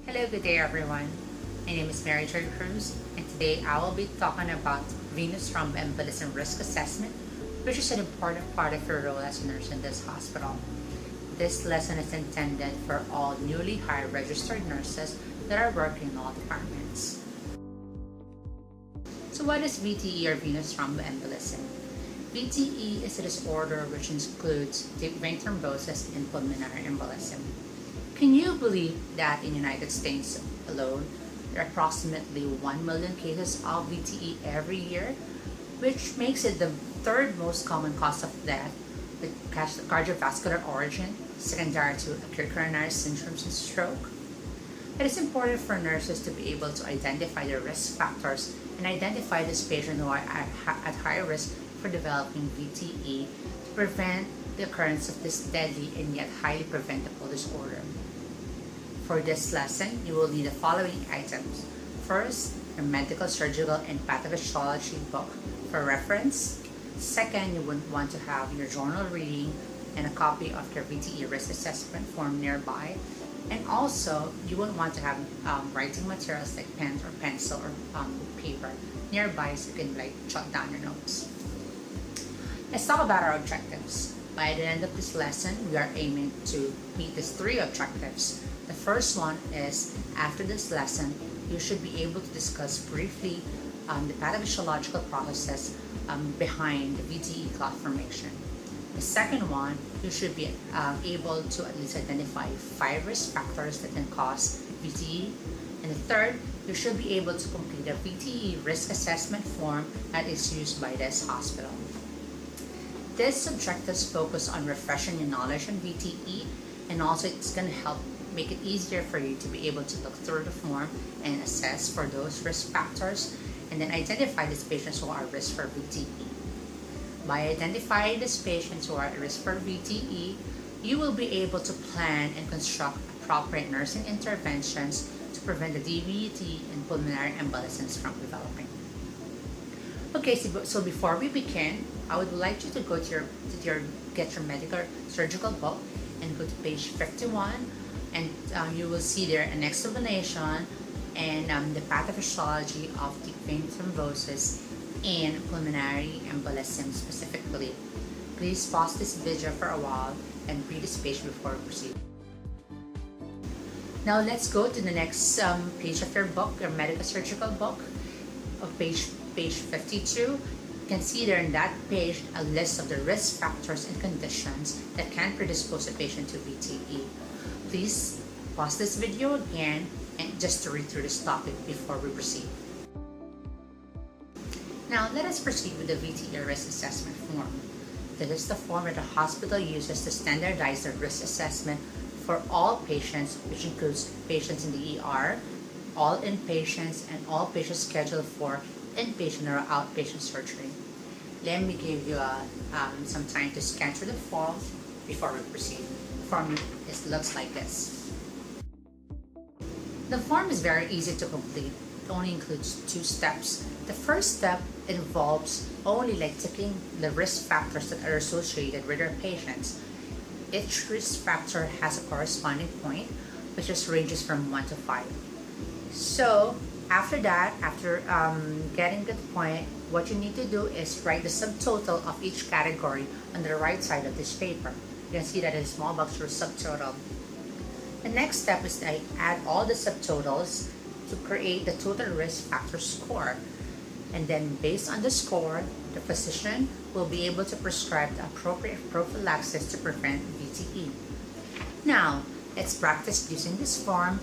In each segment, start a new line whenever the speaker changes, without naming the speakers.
Hello, good day everyone. My name is Mary Jo Cruz, and today I will be talking about venous thromboembolism risk assessment, which is an important part of your role as a nurse in this hospital. This lesson is intended for all newly hired registered nurses that are working in all departments. So what is VTE or venous thromboembolism? VTE is a disorder which includes deep vein thrombosis and pulmonary embolism. Can you believe that in the United States alone, there are approximately 1 million cases of VTE every year, which makes it the third most common cause of death with cardiovascular origin, secondary to acute coronary syndromes and stroke? It is important for nurses to be able to identify the risk factors and identify those patients who are at high risk for developing VTE to prevent the occurrence of this deadly and yet highly preventable disorder. For this lesson, you will need the following items. First, your medical, surgical, and pathophysiology book for reference. Second, you would want to have your journal reading and a copy of your VTE risk assessment form nearby. And also, you would want to have writing materials like pen or pencil or paper nearby so you can jot down your notes. Let's talk about our objectives. By the end of this lesson, we are aiming to meet these three objectives. The first one is, after this lesson, you should be able to discuss briefly the pathophysiological processes behind the VTE clot formation. The second one, you should be able to at least identify 5 risk factors that can cause VTE. And the third, you should be able to complete a VTE risk assessment form that is used by this hospital. These objectives focus on refreshing your knowledge on VTE, and also it's going to help make it easier for you to be able to look through the form and assess for those risk factors and then identify these patients who are at risk for VTE. By identifying these patients who are at risk for VTE, you will be able to plan and construct appropriate nursing interventions to prevent the DVT and pulmonary embolisms from developing. Okay, so before we begin, I would like you to go to get your medical surgical book and go to page 51, and you will see there an explanation and the pathophysiology of deep vein thrombosis and pulmonary embolism specifically. Please pause this video for a while and read this page before we proceed. Now let's go to the next page of your book, your medical surgical book, of page 52. You can see there in that page a list of the risk factors and conditions that can predispose a patient to VTE. Please pause this video again and just to read through this topic before we proceed. Now let us proceed with the VTE risk assessment form. This is the form that the hospital uses to standardize the risk assessment for all patients, which includes patients in the ER, all inpatients, and all patients scheduled for inpatient or outpatient surgery. Let me give you some time to scan through the form before we proceed. The form looks like this. The form is very easy to complete. It only includes 2 steps. The first step involves only ticking the risk factors that are associated with our patients. Each risk factor has a corresponding point, which ranges from 1 to 5. So after that, after getting to the point, what you need to do is write the subtotal of each category on the right side of this paper. You can see that in a small box for subtotal. The next step is to add all the subtotals to create the total risk factor score. And then based on the score, the physician will be able to prescribe the appropriate prophylaxis to prevent VTE. Now, let's practice using this form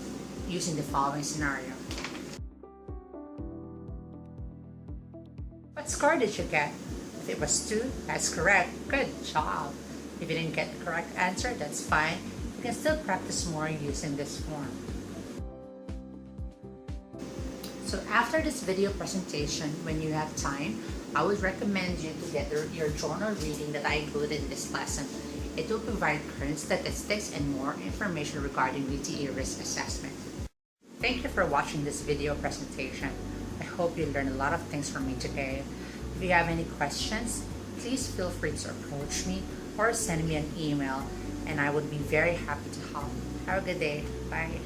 using the following scenario. What score did you get? If it was 2, that's correct. Good job. If you didn't get the correct answer, that's fine. You can still practice more using this form. So after this video presentation, when you have time, I would recommend you to get your journal reading that I included in this lesson. It will provide current statistics and more information regarding VTE risk assessment. Thank you for watching this video presentation. I hope you learned a lot of things from me today. If you have any questions, please feel free to approach me or send me an email, and I would be very happy to help. Have a good day. Bye.